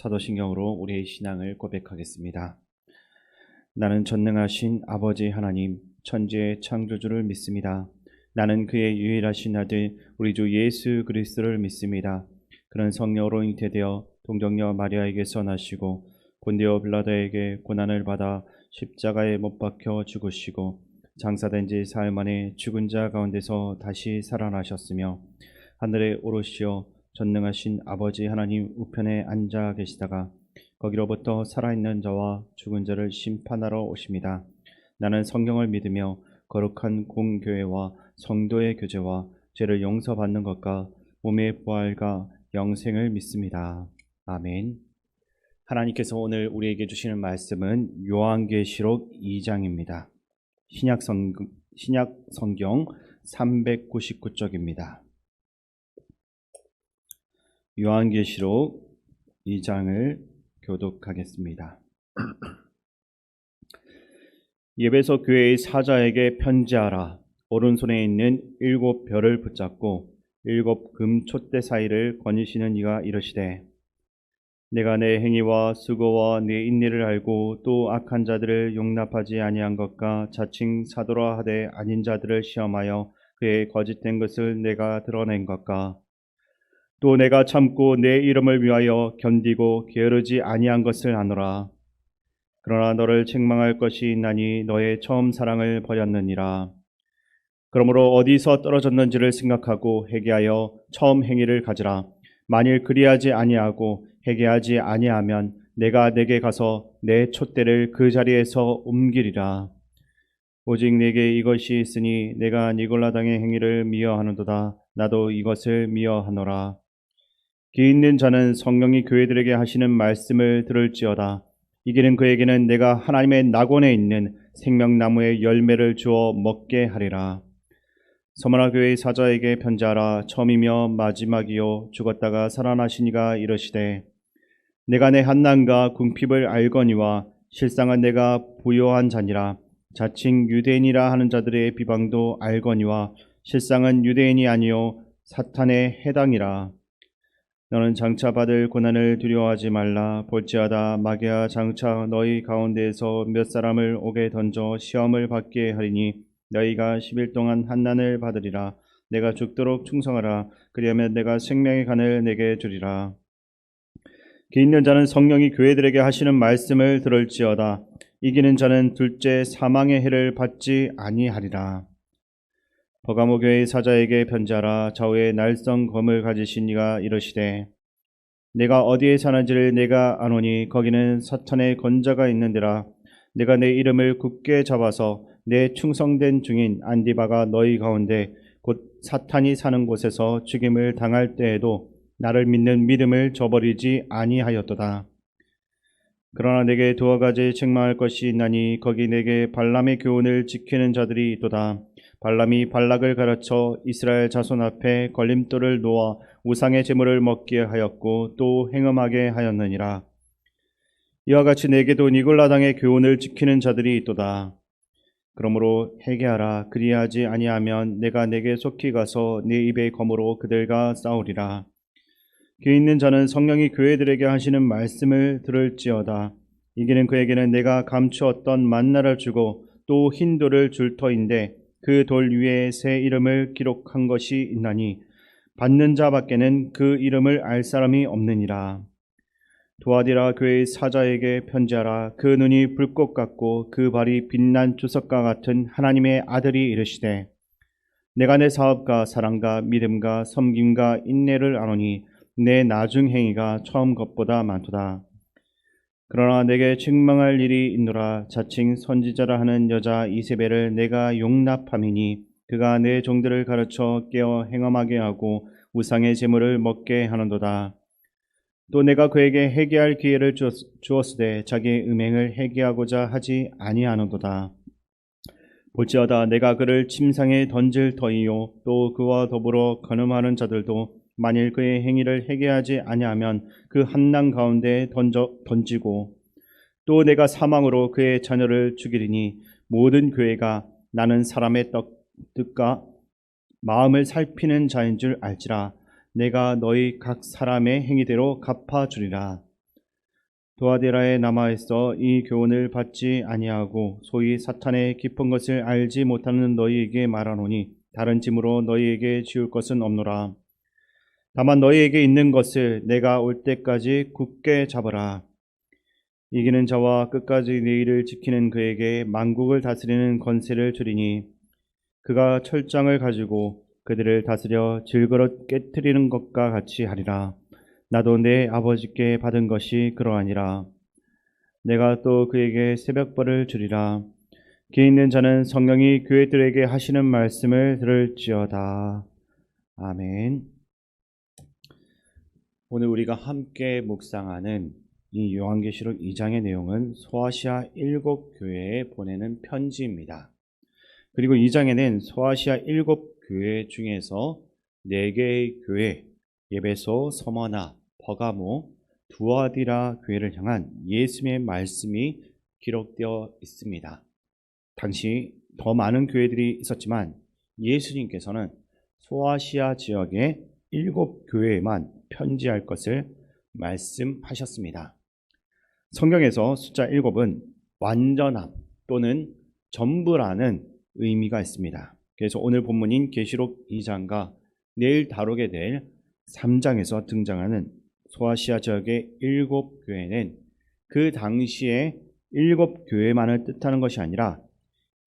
사도신경으로 우리의 신앙을 고백하겠습니다. 나는 전능하신 아버지 하나님, 천지의 창조주를 믿습니다. 나는 그의 유일하신 아들 우리 주 예수 그리스도를 믿습니다. 그는 성령으로 잉태되어 동정녀 마리아에게서 나시고 본디오 빌라도에게 고난을 받아 십자가에 못 박혀 죽으시고 장사된 지 사흘 만에 죽은 자 가운데서 다시 살아나셨으며 하늘에 오르시어 전능하신 아버지 하나님 우편에 앉아 계시다가 거기로부터 살아있는 자와 죽은 자를 심판하러 오십니다. 나는 성경을 믿으며 거룩한 공교회와 성도의 교제와 죄를 용서받는 것과 몸의 부활과 영생을 믿습니다. 아멘. 하나님께서 오늘 우리에게 주시는 말씀은 요한계시록 2장입니다. 신약 성경 399쪽입니다. 요한계시록 2장을 교독하겠습니다. 예배소 교회의 사자에게 편지하라. 오른손에 있는 7 별을 붙잡고 7 금 촛대 사이를 거니시는 이가 이르시되, 내가 내 행위와 수고와 내 인내를 알고 또 악한 자들을 용납하지 아니한 것과 자칭 사도라 하되 아닌 자들을 시험하여 그의 거짓된 것을 내가 드러낸 것과 또 내가 참고 내 이름을 위하여 견디고 게으르지 아니한 것을 아노라. 그러나 너를 책망할 것이 있나니 너의 처음 사랑을 버렸느니라. 그러므로 어디서 떨어졌는지를 생각하고 회개하여 처음 행위를 가지라. 만일 그리하지 아니하고 회개하지 아니하면 내가 내게 가서 내 촛대를 그 자리에서 옮기리라. 오직 내게 이것이 있으니 내가 니골라당의 행위를 미워하는도다. 나도 이것을 미워하노라. 귀 있는 자는 성령이 교회들에게 하시는 말씀을 들을지어다. 이기는 그에게는 내가 하나님의 낙원에 있는 생명나무의 열매를 주어 먹게 하리라. 서머나 교회의 사자에게 편지하라. 처음이며 마지막이요 죽었다가 살아나신 이가 이르시되, 내가 내 한난과 궁핍을 알거니와 실상은 내가 부요한 자니라. 자칭 유대인이라 하는 자들의 비방도 알거니와 실상은 유대인이 아니요 사탄의 해당이라. 너는 장차 받을 고난을 두려워하지 말라. 볼지어다 마귀가 장차 너희 가운데에서 몇 사람을 옥에 던져 시험을 받게 하리니 너희가 10일 동안 환난을 받으리라. 내가 죽도록 충성하라. 그리하면 내가 생명의 간을 내게 주리라. 귀 있는 자는 성령이 교회들에게 하시는 말씀을 들을지어다. 이기는 자는 둘째 사망의 해를 받지 아니하리라. 버가모 교회의 사자에게 편지하라. 좌우에 날성 검을 가지신 이가 이르시되, 내가 어디에 사는지를 내가 아노니 거기는 사탄의 건자가 있는데라. 내가 내 이름을 굳게 잡아서 내 충성된 중인 안디바가 너희 가운데 곧 사탄이 사는 곳에서 죽임을 당할 때에도 나를 믿는 믿음을 저버리지 아니하였도다. 그러나 내게 2가지 책망할 것이 있나니 거기 내게 발람의 교훈을 지키는 자들이 있도다. 발람이 발락을 가르쳐 이스라엘 자손 앞에 걸림돌을 놓아 우상의 제물을 먹게 하였고 또 행음하게 하였느니라. 이와 같이 내게도 니골라당의 교훈을 지키는 자들이 있도다. 그러므로 회개하라. 그리하지 아니하면 내가 내게 속히 가서 네 입의 검으로 그들과 싸우리라. 귀 있는 자는 성령이 교회들에게 하시는 말씀을 들을지어다. 이기는 그에게는 내가 감추었던 만나를 주고 또 흰 돌을 줄 터인데 그 돌 위에 새 이름을 기록한 것이 있나니 받는 자밖에는 그 이름을 알 사람이 없느니라. 도아디라 교회의 사자에게 편지하라. 그 눈이 불꽃 같고 그 발이 빛난 주석과 같은 하나님의 아들이 이르시되, 내가 내 사업과 사랑과 믿음과 섬김과 인내를 아노니 내 나중 행위가 처음 것보다 많도다. 그러나 내게 책망할 일이 있노라. 자칭 선지자라 하는 여자 이세벨을 내가 용납함이니 그가 내 종들을 가르쳐 깨어 행함하게 하고 우상의 제물을 먹게 하는도다. 또 내가 그에게 회개할 기회를 주었으되 자기의 음행을 회개하고자 하지 아니하는도다. 볼지어다 내가 그를 침상에 던질 터이요 또 그와 더불어 간음하는 자들도 만일 그의 행위를 회개하지 아니하면 그 한난 가운데 던지고 또 내가 사망으로 그의 자녀를 죽이리니 모든 교회가 나는 사람의 뜻과 마음을 살피는 자인 줄 알지라. 내가 너희 각 사람의 행위대로 갚아주리라. 두아디라에 남아 있어 이 교훈을 받지 아니하고 소위 사탄의 깊은 것을 알지 못하는 너희에게 말하노니 다른 짐으로 너희에게 지울 것은 없노라. 다만 너희에게 있는 것을 내가 올 때까지 굳게 잡으라. 이기는 자와 끝까지 내 일을 지키는 그에게 만국을 다스리는 권세를 주리니 그가 철장을 가지고 그들을 다스려 질그릇 깨트리는 것과 같이 하리라. 나도 내 아버지께 받은 것이 그러하니라. 내가 또 그에게 새벽벌을 주리라. 귀 있는 자는 성령이 교회들에게 하시는 말씀을 들을지어다. 아멘. 오늘 우리가 함께 묵상하는 이 요한계시록 2장의 내용은 소아시아 7교회에 보내는 편지입니다. 그리고 2장에는 소아시아 7교회 중에서 4개의 교회, 에베소, 서머나, 버가모, 두아디라 교회를 향한 예수님의 말씀이 기록되어 있습니다. 당시 더 많은 교회들이 있었지만 예수님께서는 소아시아 지역의 7교회에만 편지할 것을 말씀하셨습니다. 성경에서 숫자 7은 완전함 또는 전부라는 의미가 있습니다. 그래서 오늘 본문인 계시록 2장과 내일 다루게 될 3장에서 등장하는 소아시아 지역의 7교회는 그 당시에 7교회만을 뜻하는 것이 아니라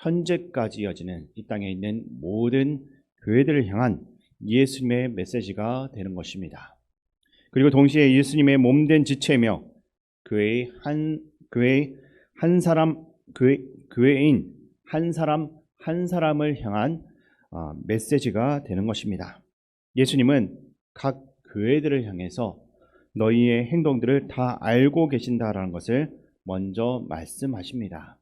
현재까지 이어지는 이 땅에 있는 모든 교회들을 향한 예수님의 메시지가 되는 것입니다. 그리고 동시에 예수님의 몸된 지체며 교회인 한 사람을 향한 메시지가 되는 것입니다. 예수님은 각 교회들을 향해서 너희의 행동들을 다 알고 계신다라는 것을 먼저 말씀하십니다.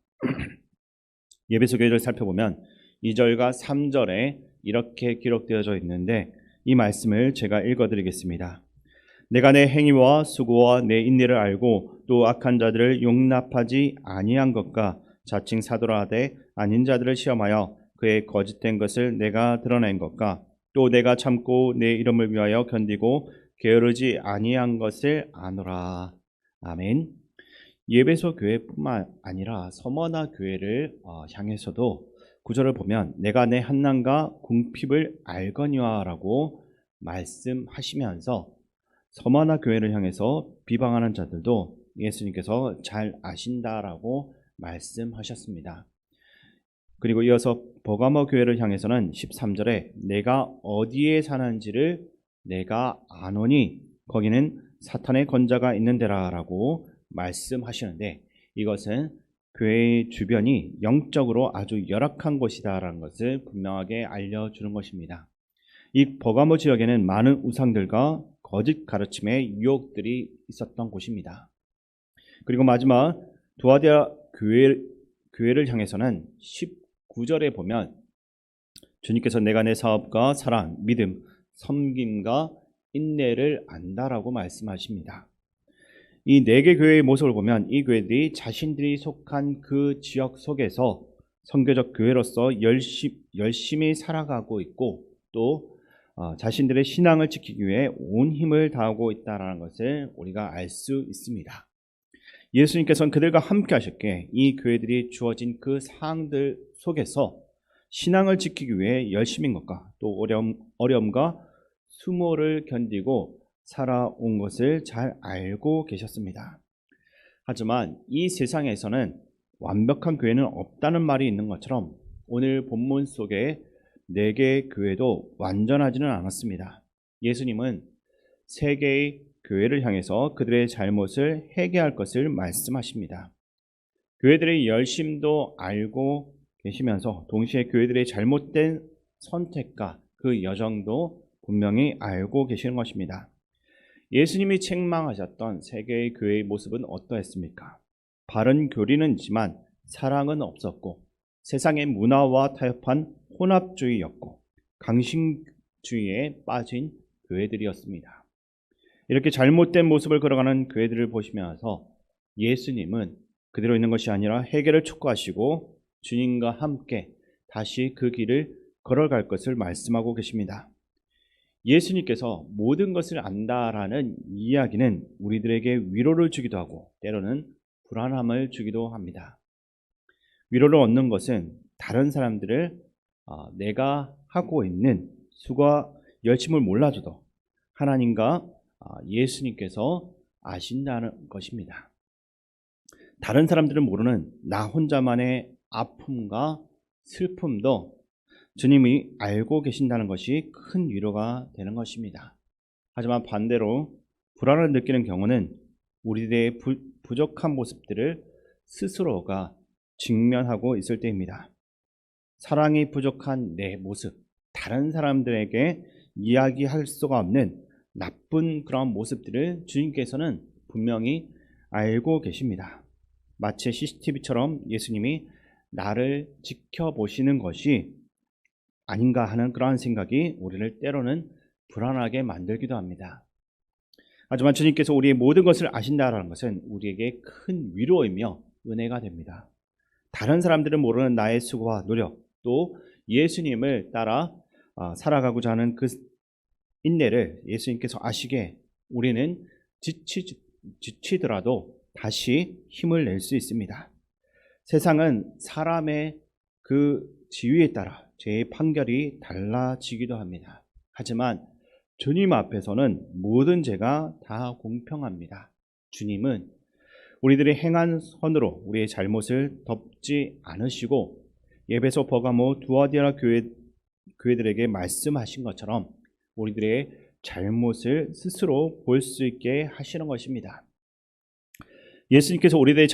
에베소 교회를 살펴보면 2절과 3절에 이렇게 기록되어져 있는데 이 말씀을 제가 읽어드리겠습니다. 내가 내 행위와 수고와 내 인내를 알고 또 악한 자들을 용납하지 아니한 것과 자칭 사도라 하되 아닌 자들을 시험하여 그의 거짓된 것을 내가 드러낸 것과 또 내가 참고 내 이름을 위하여 견디고 게으르지 아니한 것을 아노라. 아멘. 에베소 교회뿐만 아니라 서머나 교회를 향해서도 구절을 보면 내가 내 한난과 궁핍을 알거니와라고 말씀하시면서 서머나 교회를 향해서 비방하는 자들도 예수님께서 잘 아신다라고 말씀하셨습니다. 그리고 이어서 버가모 교회를 향해서는 13절에 내가 어디에 사는지를 내가 아노니 거기는 사탄의 권자가 있는 데라라고 말씀하시는데 이것은 교회의 주변이 영적으로 아주 열악한 곳이다라는 것을 분명하게 알려주는 것입니다. 이 버가모 지역에는 많은 우상들과 거짓 가르침의 유혹들이 있었던 곳입니다. 그리고 마지막 두아디라 교회를 향해서는 19절에 보면 주님께서 내가 내 사업과 사랑, 믿음, 섬김과 인내를 안다라고 말씀하십니다. 이 4개 교회의 모습을 보면 이 교회들이 자신들이 속한 그 지역 속에서 선교적 교회로서 열심히 살아가고 있고 또 자신들의 신앙을 지키기 위해 온 힘을 다하고 있다는 것을 우리가 알 수 있습니다. 예수님께서는 그들과 함께 하셨기에 이 교회들이 주어진 그 상황들 속에서 신앙을 지키기 위해 열심인 것과 또 어려움과 수모를 견디고 살아온 것을 잘 알고 계셨습니다. 하지만 이 세상에서는 완벽한 교회는 없다는 말이 있는 것처럼 오늘 본문 속에 4개의 교회도 완전하지는 않았습니다. 예수님은 3개의 교회를 향해서 그들의 잘못을 회개할 것을 말씀하십니다. 교회들의 열심도 알고 계시면서 동시에 교회들의 잘못된 선택과 그 여정도 분명히 알고 계시는 것입니다. 예수님이 책망하셨던 3개의 교회의 모습은 어떠했습니까? 바른 교리는 있지만 사랑은 없었고 세상의 문화와 타협한 혼합주의였고 강신주의에 빠진 교회들이었습니다. 이렇게 잘못된 모습을 걸어가는 교회들을 보시면서 예수님은 그대로 있는 것이 아니라 회개를 촉구하시고 주님과 함께 다시 그 길을 걸어갈 것을 말씀하고 계십니다. 예수님께서 모든 것을 안다라는 이야기는 우리들에게 위로를 주기도 하고 때로는 불안함을 주기도 합니다. 위로를 얻는 것은 다른 사람들을 내가 하고 있는 수고와 열심을 몰라줘도 하나님과 예수님께서 아신다는 것입니다. 다른 사람들은 모르는 나 혼자만의 아픔과 슬픔도 주님이 알고 계신다는 것이 큰 위로가 되는 것입니다. 하지만 반대로 불안을 느끼는 경우는 우리들의 부족한 모습들을 스스로가 직면하고 있을 때입니다. 사랑이 부족한 내 모습, 다른 사람들에게 이야기할 수가 없는 나쁜 그런 모습들을 주님께서는 분명히 알고 계십니다. 마치 CCTV처럼 예수님이 나를 지켜보시는 것이 아닌가 하는 그러한 생각이 우리를 때로는 불안하게 만들기도 합니다. 하지만 주님께서 우리의 모든 것을 아신다라는 것은 우리에게 큰 위로이며 은혜가 됩니다. 다른 사람들은 모르는 나의 수고와 노력, 또 예수님을 따라 살아가고자 하는 그 인내를 예수님께서 아시게 우리는 지치더라도 다시 힘을 낼 수 있습니다. 세상은 사람의 그 지위에 따라 죄의 판결이 달라지기도 합니다. 하지만 주님 앞에서는 모든 죄가 다 공평합니다. 주님은 우리들이 행한 선으로 우리의 잘못을 덮지 않으시고 에베소, 버가모, 두아디라 교회들에게 말씀하신 것처럼 우리들의 잘못을 스스로 볼 수 있게 하시는 것입니다. 예수님께서 우리들의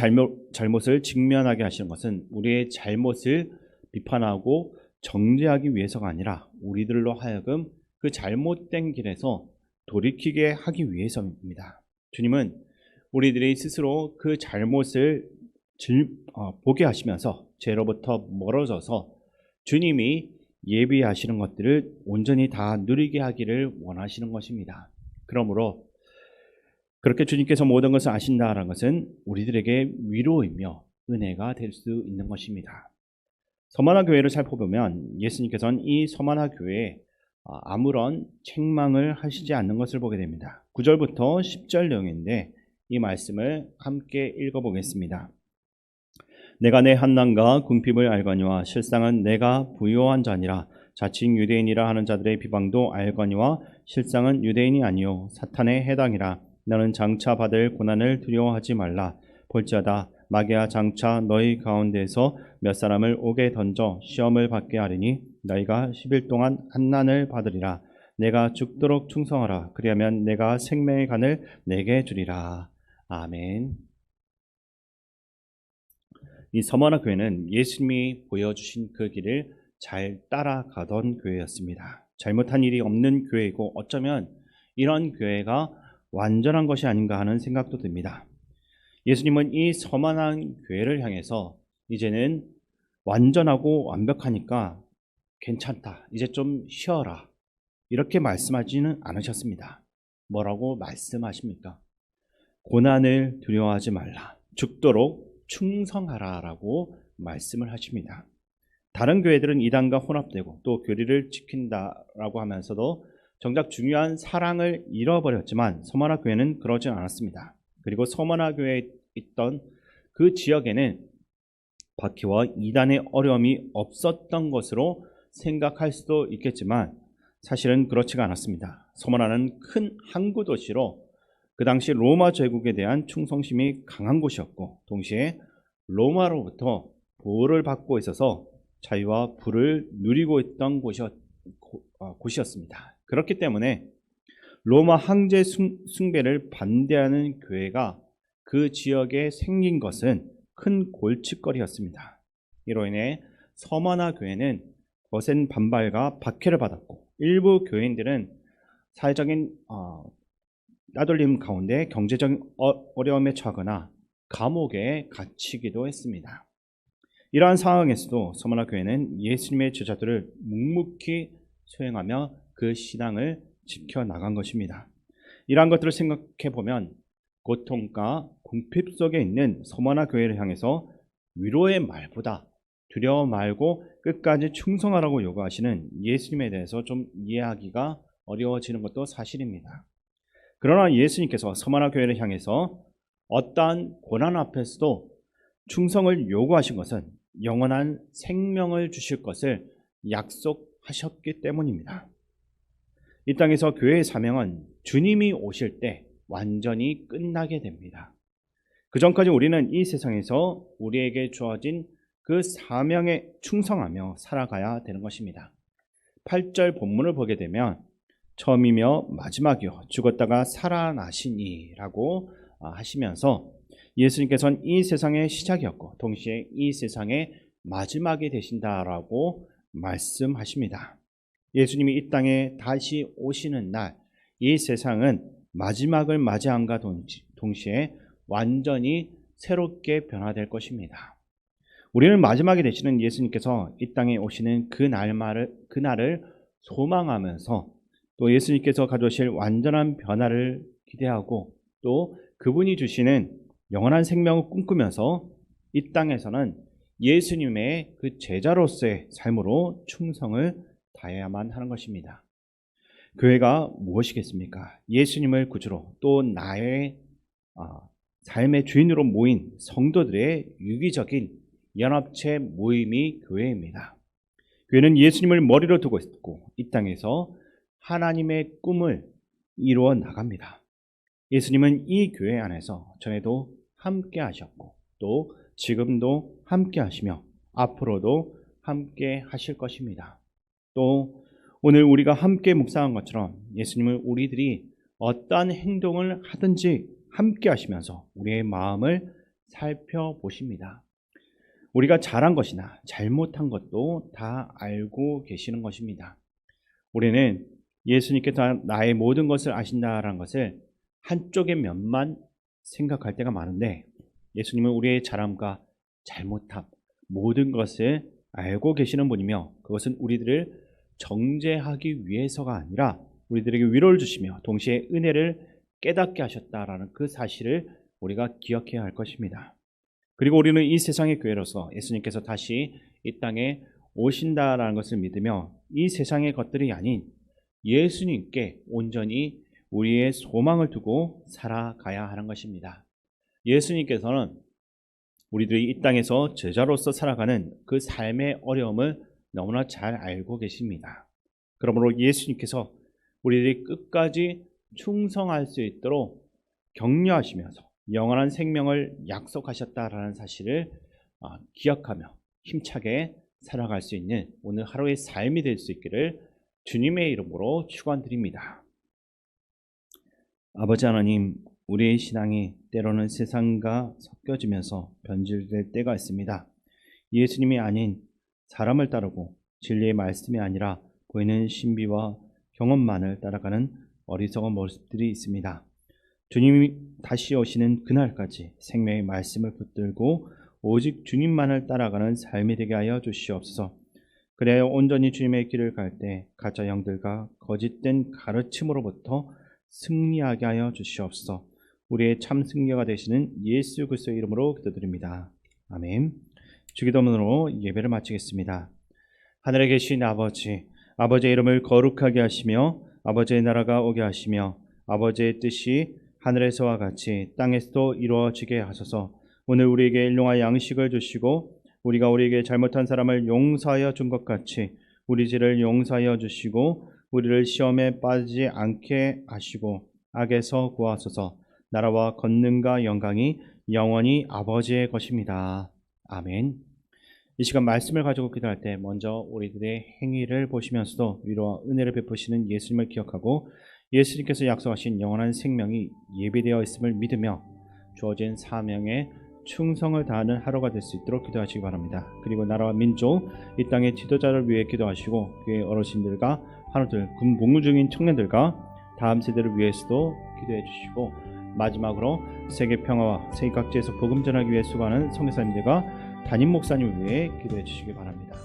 잘못을 직면하게 하시는 것은 우리의 잘못을 비판하고 정죄하기 위해서가 아니라 우리들로 하여금 그 잘못된 길에서 돌이키게 하기 위해서입니다. 주님은 우리들이 스스로 그 잘못을 보게 하시면서 죄로부터 멀어져서 주님이 예비하시는 것들을 온전히 다 누리게 하기를 원하시는 것입니다. 그러므로 그렇게 주님께서 모든 것을 아신다는 것은 우리들에게 위로이며 은혜가 될 수 있는 것입니다. 서머나 교회를 살펴보면 예수님께서는 이 서머나 교회에 아무런 책망을 하시지 않는 것을 보게 됩니다. 9절부터 10절 내용인데 이 말씀을 함께 읽어보겠습니다. 내가 내 한난과 궁핍을 알거니와 실상은 내가 부요한 자니라. 자칭 유대인이라 하는 자들의 비방도 알거니와 실상은 유대인이 아니요 사탄에 해당이라. 너는 장차 받을 고난을 두려워하지 말라. 볼지어다 마귀가 장차 너희 가운데에서 몇 사람을 옥에 던져 시험을 받게 하리니 너희가 10일 동안 환난을 받으리라. 내가 죽도록 충성하라. 그리하면 내가 생명의 간을 내게 주리라. 아멘. 이 서머나 교회는 예수님이 보여주신 그 길을 잘 따라가던 교회였습니다. 잘못한 일이 없는 교회이고 어쩌면 이런 교회가 완전한 것이 아닌가 하는 생각도 듭니다. 예수님은 이 서만한 교회를 향해서 이제는 완전하고 완벽하니까 괜찮다, 이제 좀 쉬어라, 이렇게 말씀하지는 않으셨습니다. 뭐라고 말씀하십니까? 고난을 두려워하지 말라, 죽도록 충성하라 라고 말씀을 하십니다. 다른 교회들은 이단과 혼합되고 또 교리를 지킨다라고 하면서도 정작 중요한 사랑을 잃어버렸지만 서머나 교회는 그러지 않았습니다. 그리고 서머나 교회에 있던 그 지역에는 박해와 이단의 어려움이 없었던 것으로 생각할 수도 있겠지만 사실은 그렇지가 않았습니다. 서머나는 큰 항구 도시로 그 당시 로마 제국에 대한 충성심이 강한 곳이었고 동시에 로마로부터 보호를 받고 있어서 자유와 부를 누리고 있던 곳이었습니다. 그렇기 때문에 로마 황제 숭배를 반대하는 교회가 그 지역에 생긴 것은 큰 골칫거리였습니다. 이로 인해 서머나 교회는 거센 반발과 박해를 받았고 일부 교인들은 사회적인 따돌림 가운데 경제적인 어려움에 처하거나 감옥에 갇히기도 했습니다. 이러한 상황에서도 서머나 교회는 예수님의 제자들을 묵묵히 수행하며 그 신앙을 지켜나간 것입니다. 이러한 것들을 생각해 보면 고통과 궁핍 속에 있는 서머나 교회를 향해서 위로의 말보다 두려워 말고 끝까지 충성하라고 요구하시는 예수님에 대해서 좀 이해하기가 어려워지는 것도 사실입니다. 그러나 예수님께서 서머나 교회를 향해서 어떠한 고난 앞에서도 충성을 요구하신 것은 영원한 생명을 주실 것을 약속하셨기 때문입니다. 이 땅에서 교회의 사명은 주님이 오실 때 완전히 끝나게 됩니다. 그 전까지 우리는 이 세상에서 우리에게 주어진 그 사명에 충성하며 살아가야 되는 것입니다. 8절 본문을 보게 되면 처음이며 마지막이요 죽었다가 살아나시니 라고 하시면서 예수님께서는 이 세상의 시작이었고 동시에 이 세상의 마지막이 되신다라고 말씀하십니다. 예수님이 이 땅에 다시 오시는 날 이 세상은 마지막을 맞이함과 동시에 완전히 새롭게 변화될 것입니다. 우리는 마지막에 되시는 예수님께서 이 땅에 오시는 그날을 소망하면서 또 예수님께서 가져오실 완전한 변화를 기대하고 또 그분이 주시는 영원한 생명을 꿈꾸면서 이 땅에서는 예수님의 그 제자로서의 삶으로 충성을 다해야만 하는 것입니다. 교회가 무엇이겠습니까? 예수님을 구주로 또 나의 삶의 주인으로 모인 성도들의 유기적인 연합체 모임이 교회입니다. 교회는 예수님을 머리로 두고 있고 이 땅에서 하나님의 꿈을 이루어 나갑니다. 예수님은 이 교회 안에서 전에도 함께 하셨고 또 지금도 함께 하시며 앞으로도 함께 하실 것입니다. 또 오늘 우리가 함께 묵상한 것처럼 예수님은 우리들이 어떠한 행동을 하든지 함께 하시면서 우리의 마음을 살펴보십니다. 우리가 잘한 것이나 잘못한 것도 다 알고 계시는 것입니다. 우리는 예수님께서 나의 모든 것을 아신다라는 것을 한쪽의 면만 생각할 때가 많은데 예수님은 우리의 잘함과 잘못함 모든 것을 알고 계시는 분이며 그것은 우리들을 정죄하기 위해서가 아니라 우리들에게 위로를 주시며 동시에 은혜를 깨닫게 하셨다라는 그 사실을 우리가 기억해야 할 것입니다. 그리고 우리는 이 세상의 교회로서 예수님께서 다시 이 땅에 오신다라는 것을 믿으며 이 세상의 것들이 아닌 예수님께 온전히 우리의 소망을 두고 살아가야 하는 것입니다. 예수님께서는 우리들이 이 땅에서 제자로서 살아가는 그 삶의 어려움을 너무나 잘 알고 계십니다. 그러므로 예수님께서 우리들이 끝까지 충성할 수 있도록 격려하시면서 영원한 생명을 약속하셨다라는 사실을 기억하며 힘차게 살아갈 수 있는 오늘 하루의 삶이 될 수 있기를 주님의 이름으로 축원드립니다. 아버지 하나님, 우리의 신앙이 때로는 세상과 섞여지면서 변질될 때가 있습니다. 예수님이 아닌 사람을 따르고 진리의 말씀이 아니라 보이는 신비와 경험만을 따라가는 어리석은 모습들이 있습니다. 주님이 다시 오시는 그날까지 생명의 말씀을 붙들고 오직 주님만을 따라가는 삶이 되게 하여 주시옵소서. 그래야 온전히 주님의 길을 갈 때 가짜 영들과 거짓된 가르침으로부터 승리하게 하여 주시옵소서. 우리의 참 승리가 되시는 예수 그리스도의 이름으로 기도드립니다. 아멘. 주기도문으로 예배를 마치겠습니다. 하늘에 계신 아버지, 아버지의 이름을 거룩하게 하시며 아버지의 나라가 오게 하시며 아버지의 뜻이 하늘에서와 같이 땅에서도 이루어지게 하소서. 오늘 우리에게 일용할 양식을 주시고 우리가 우리에게 잘못한 사람을 용서하여 준 것 같이 우리 죄를 용서하여 주시고 우리를 시험에 빠지지 않게 하시고 악에서 구하소서. 나라와 권능과 영광이 영원히 아버지의 것입니다. 아멘. 이 시간 말씀을 가지고 기도할 때 먼저 우리들의 행위를 보시면서도 위로와 은혜를 베푸시는 예수님을 기억하고 예수님께서 약속하신 영원한 생명이 예비되어 있음을 믿으며 주어진 사명에 충성을 다하는 하루가 될 수 있도록 기도하시기 바랍니다. 그리고 나라와 민족, 이 땅의 지도자를 위해 기도하시고 교회 어르신들과 한우들, 군 복무 중인 청년들과 다음 세대를 위해서도 기도해 주시고 마지막으로 세계 평화와 세계 각지에서 복음 전하기 위해 수고하는 선교사님들과 담임 목사님을 위해 기도해 주시기 바랍니다.